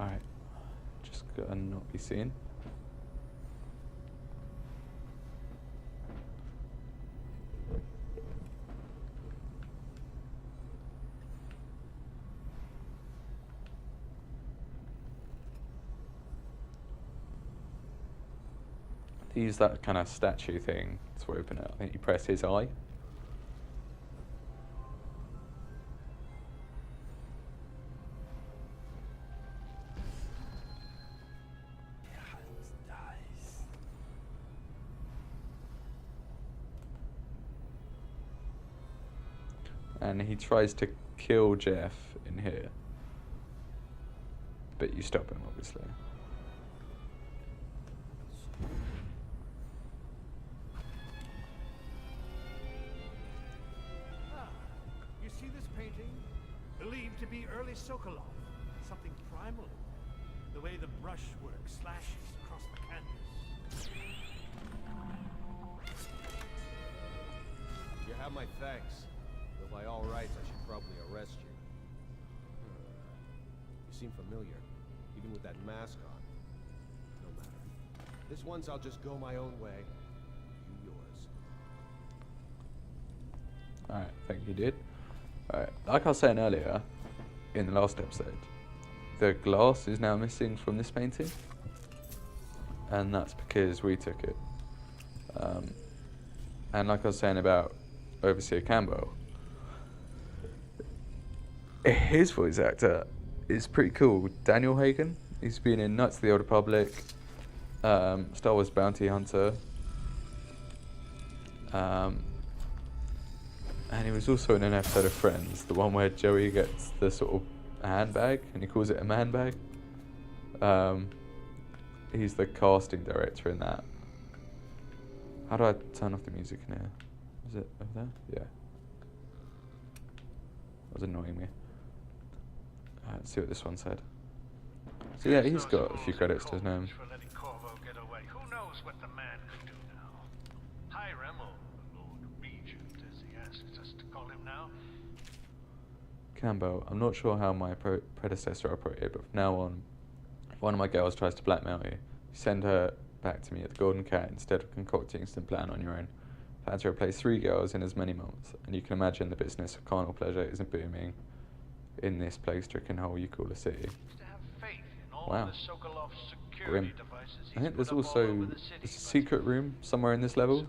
Alright, just gotta not be seen. They use that kind of statue thing to open it. I think you press his eye. And he tries to kill Jeff in here. But you stop him, obviously. Ah, you see this painting? Believed to be early Sokolov. Something primal. The way the brushwork slashes across the canvas. You have my thanks. Though by all rights, I should probably arrest you. You seem familiar, even with that mask on. No matter. This once I'll just go my own way. You yours. Alright, thank you, dude. Alright, like I was saying earlier, in the last episode, the glass is now missing from this painting. And that's because we took it. And like I was saying about Overseer Campbell, his voice actor is pretty cool. Daniel Hagen. He's been in Knights of the Old Republic, Star Wars Bounty Hunter, and he was also in an episode of Friends, the one where Joey gets the sort of handbag and he calls it a man bag. He's the casting director in that. How do I turn off the music in here? Is it over there? Yeah. That was annoying me. Let's see what this one said. So yeah, he's got a few credits to his name. For letting Corvo get away. Who knows what the man could do now? Hiram, or the Lord Regent, as he asks us to call him now. Campbell, I'm not sure how my predecessor operated, but from now on, if one of my girls tries to blackmail you, you send her back to me at the Golden Cat instead of concocting an instant plan on your own. Plan to replace 3 girls in as many months, and you can imagine the business of carnal pleasure isn't booming in this plague-stricken hole you call a city. Wow. Grim. I think there's also a secret room somewhere in this level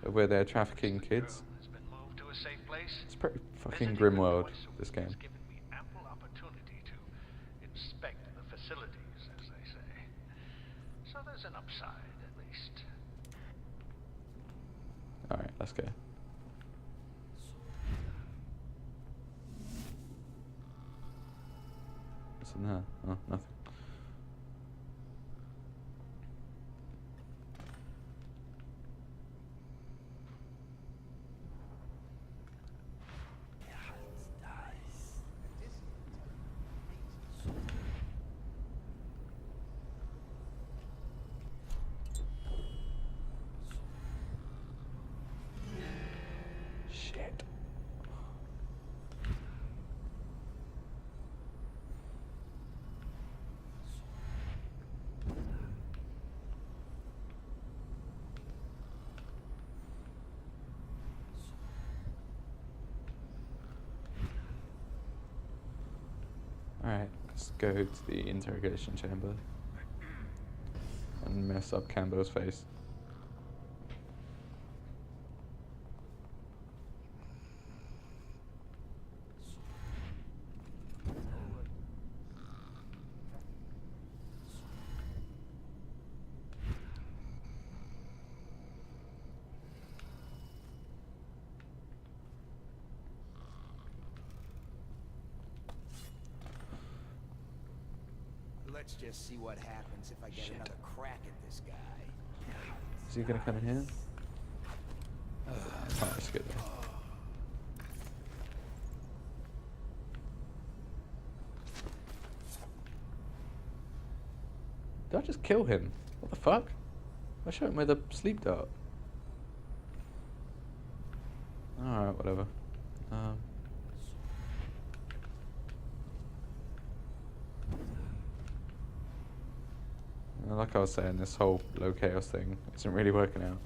where they're trafficking kids. It's a pretty fucking grim world, this game. Ample opportunity to inspect the facilities, as they say. So there's an upside, at least. Alright, let's go. What's in there? Oh, nothing. Shit. Alright, let's go to the interrogation chamber and mess up Campbell's face. Let's just see what happens if I get another crack at this guy. Is he gonna come in here? I can't risk it though. Did I just kill him? What the fuck? I shot him with a sleep dart. Alright, whatever. Like I was saying, this whole low chaos thing isn't really working out.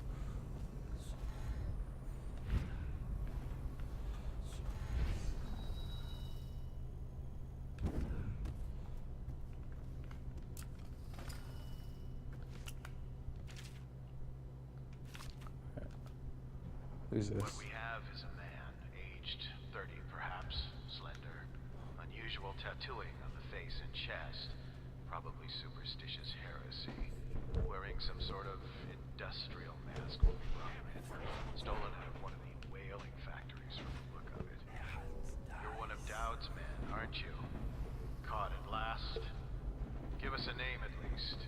Who's this? What we have is a man, aged 30 perhaps, slender, unusual tattooing on the face and chest, probably superstitious heresy, wearing some sort of industrial mask will be wrong, stolen out of one of the whaling factories from the look of it. You're one of Dowd's men, aren't you? Caught at last? Give us a name at least.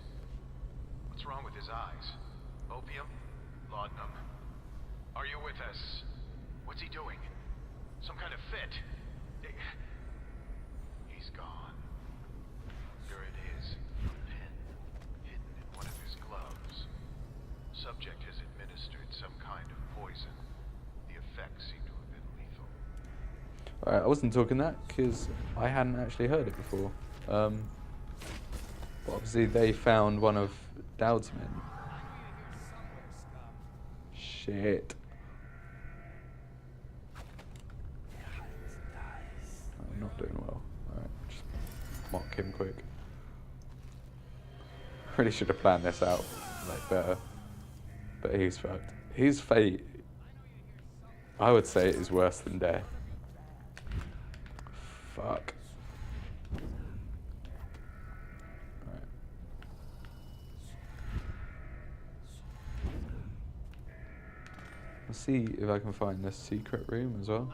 What's wrong with his eyes? Opium? Laudanum? Are you with us? What's he doing? Some kind of fit? He's gone. Here it is. Alright, I wasn't talking that because I hadn't actually heard it before. But obviously they found one of Dowd's men. Shit. I'm not doing well. Alright, just mark him quick. Really should have planned this out like better. But he's fucked. His fate, I would say, is worse than death. Fuck. Right. Let's see if I can find this secret room as well.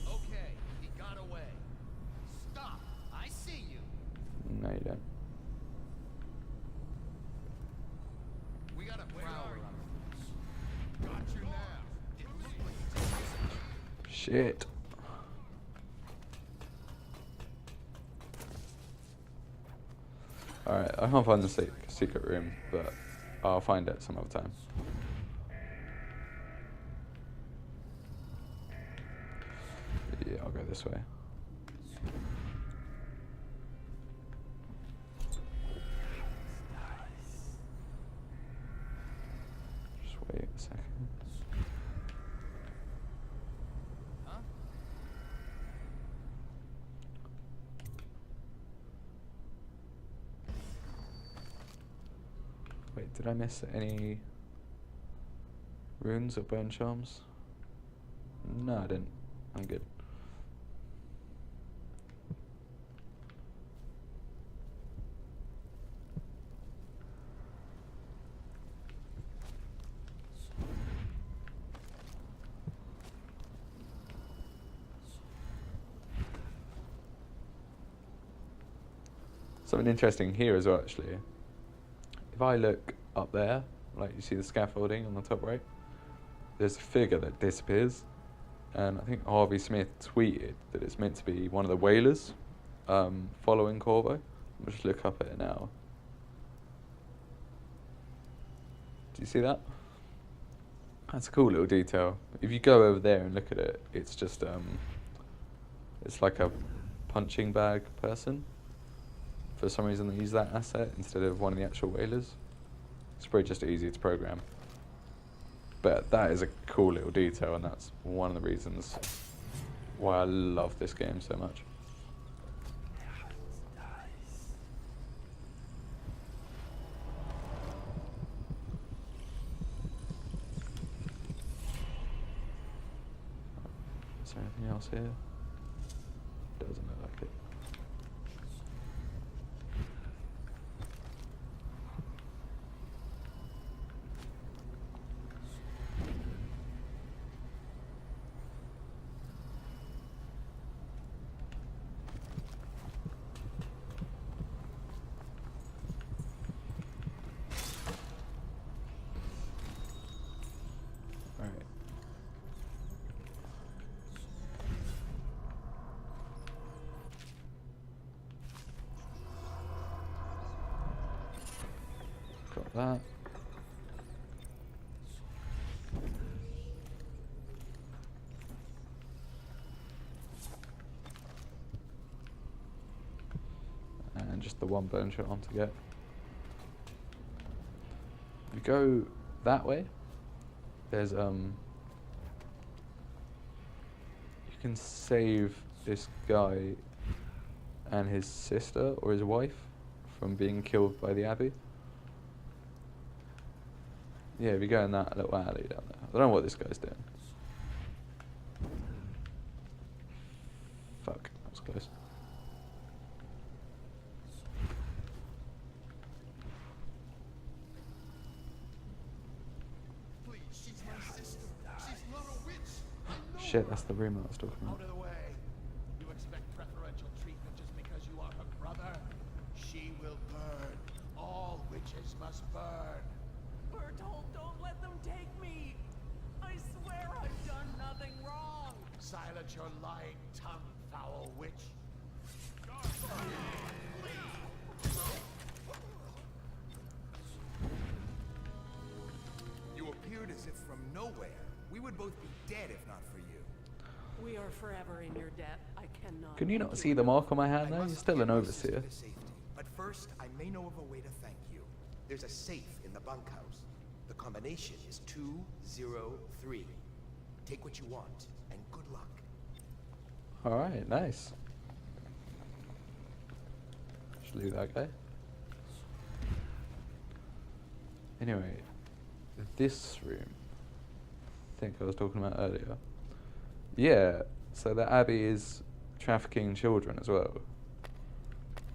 Okay, he got away. Stop! I see you. No, you don't. We got a prowler on our Got you now. It looked like Shit. Alright, I can't find the secret room, but I'll find it some other time. Yeah, I'll go this way. Just wait a second. Wait, did I miss any runes or burn charms? No, I didn't. I'm good. Something interesting here as well, actually. If I look up there, like you see the scaffolding on the top right, there's a figure that disappears, and I think Harvey Smith tweeted that it's meant to be one of the whalers following Corvo. I'll just look up at it now. Do you see that? That's a cool little detail. If you go over there and look at it, it's just it's like a punching bag person. For some reason they use that asset instead of one of the actual whalers. It's probably just easier to program. But that is a cool little detail, and that's one of the reasons why I love this game so much. Is there anything else here? Doesn't look like it. Got that. And just the one burn shot on to get. If you go that way, there's you can save this guy and his sister or his wife from being killed by the Abbey. Yeah, if you go in that little alley down there. I don't know what this guy's doing. Fuck, that was close. Please, she's my sister. She's not a witch. I know. Shit, that's the room I was talking Out about. of the way. You expect preferential treatment just because you are her brother? She will burn. All witches must burn. Bertold, don't let them take me. I swear I've done nothing wrong. Silence your lying tongue, foul witch. are forever in your debt. I cannot. Can you not thank see the mark on my hand I though? You're must still an get my overseer. sister to safety, but first I may know of a way to thank you. There's a safe in the bunkhouse. The combination is 203. Take what you want, and good luck. Alright, nice. Just leave that guy. Anyway, this room, I think I was talking about earlier. Yeah, so the Abbey is trafficking children as well,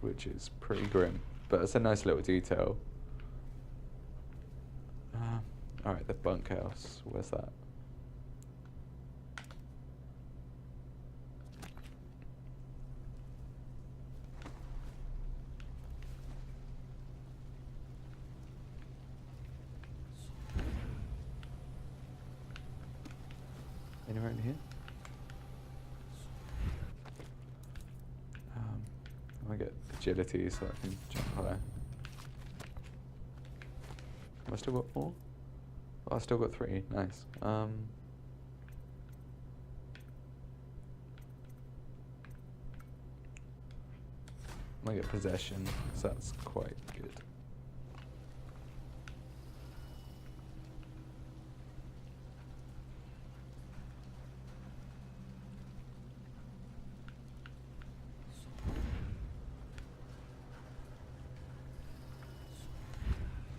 which is pretty grim, but it's a nice little detail. Alright, the bunkhouse, where's that? Anywhere in here? I want to get agility so I can jump higher. Have I still got 4? Oh, I still got 3. Nice. I might get possession, so that's quite good.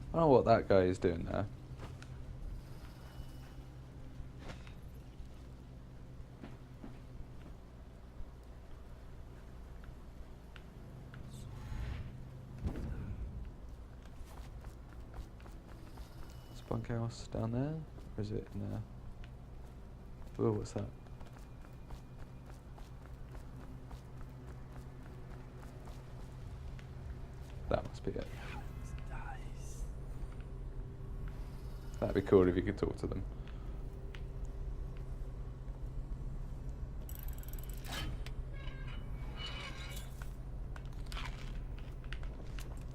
I don't know what that guy is doing there. Is bunkhouse down there? Or is it in there? Oh, what's that? That must be it. That'd be cool if you could talk to them.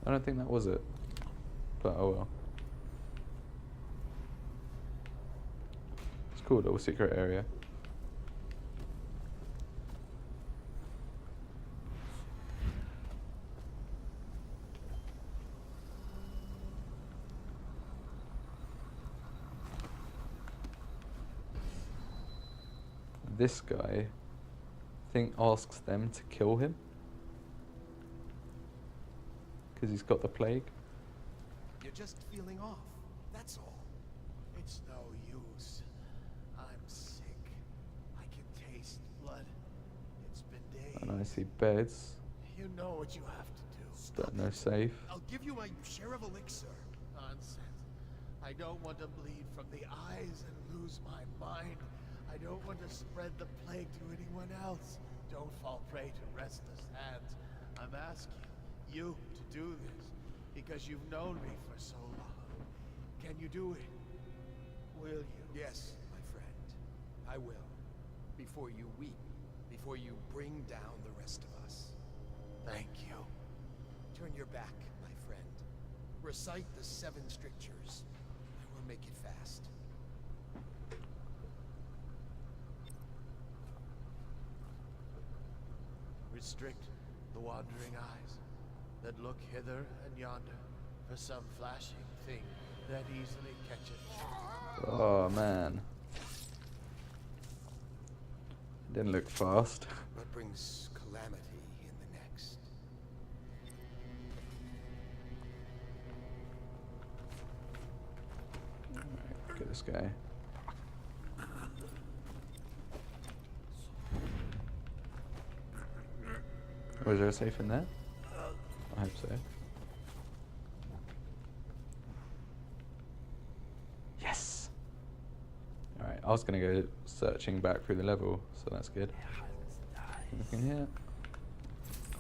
I don't think that was it, but oh well. It's a cool little secret area. This guy, I think, asks them to kill him because he's got the plague. You're just feeling off, that's all. It's no use. I'm sick. I can taste blood. It's been days. And I see beds, You know what you have to do. but no safe. I'll give you my share of elixir. Nonsense. I don't want to bleed from the eyes and lose my mind. I don't want to spread the plague to anyone else. Don't fall prey to restless hands. I'm asking you to do this because you've known me for so long. Can you do it? Will you? Yes, my friend. I will. Before you weep, before you bring down the rest of us. Thank you. Turn your back, my friend. Recite the 7 strictures. I will make it fast. Restrict the wandering eyes that look hither and yonder for some flashing thing that easily catcheth. Oh man. Didn't look fast. What brings calamity in the next? Alright, look at this guy. Was there a safe in there? I hope so. Yes! Alright, I was gonna go searching back through the level, so that's good. Anything here?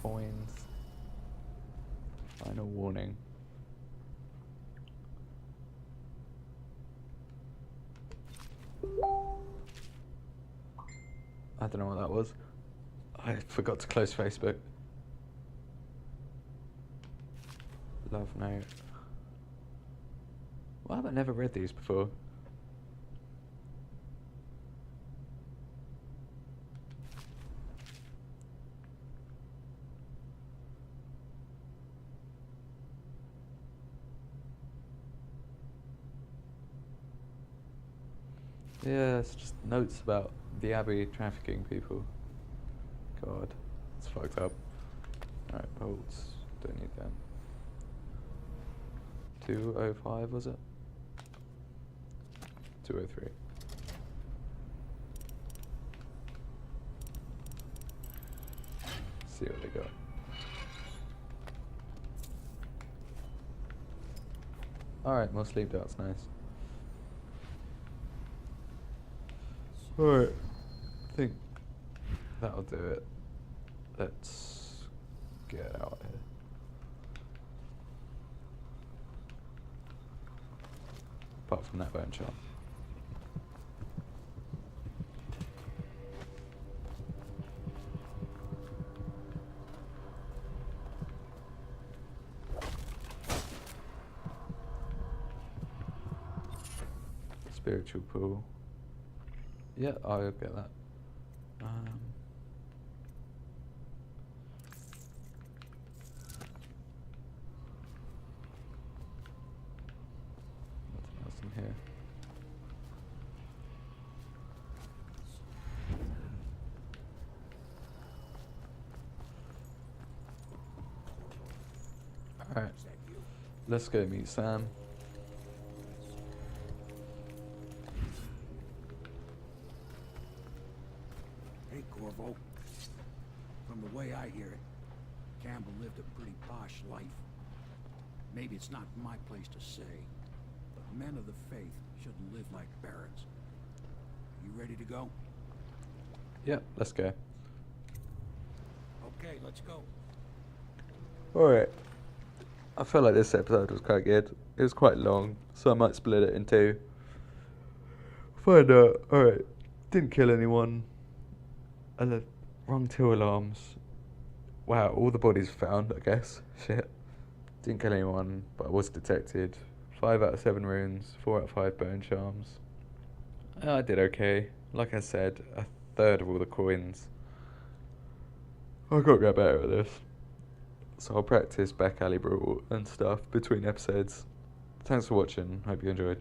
Coins. Final warning. I don't know what that was. I forgot to close Facebook. Love note. Why have I never read these before? Yeah, it's just notes about the Abbey trafficking people. God, it's fucked up. Alright, bolts. Don't need them. 205 was it? 203. See what they got. Alright, more sleep darts, nice. Alright, I think that'll do it. Let's get out of here. Apart from that bone charm. Spiritual pool. Yeah, I'll get that. Nothing else in here. Alright, let's go meet Sam. Hey, Corvo. From the way I hear it, Campbell lived a pretty posh life. Maybe it's not my place to say, but men of the faith shouldn't live like barons. You ready to go? Yeah, let's go. Okay, let's go. Alright. I feel like this episode was quite good. It was quite long, so I might split it in two. Find out. Alright. Didn't kill anyone. Wrong 2 alarms. Wow, all the bodies found, I guess. Shit. Didn't kill anyone, but I was detected. 5 out of 7 runes, 4 out of 5 bone charms. I did okay. Like I said, a third of all the coins. I gotta get better at this. So I'll practice back alley brawl and stuff between episodes. Thanks for watching. Hope you enjoyed.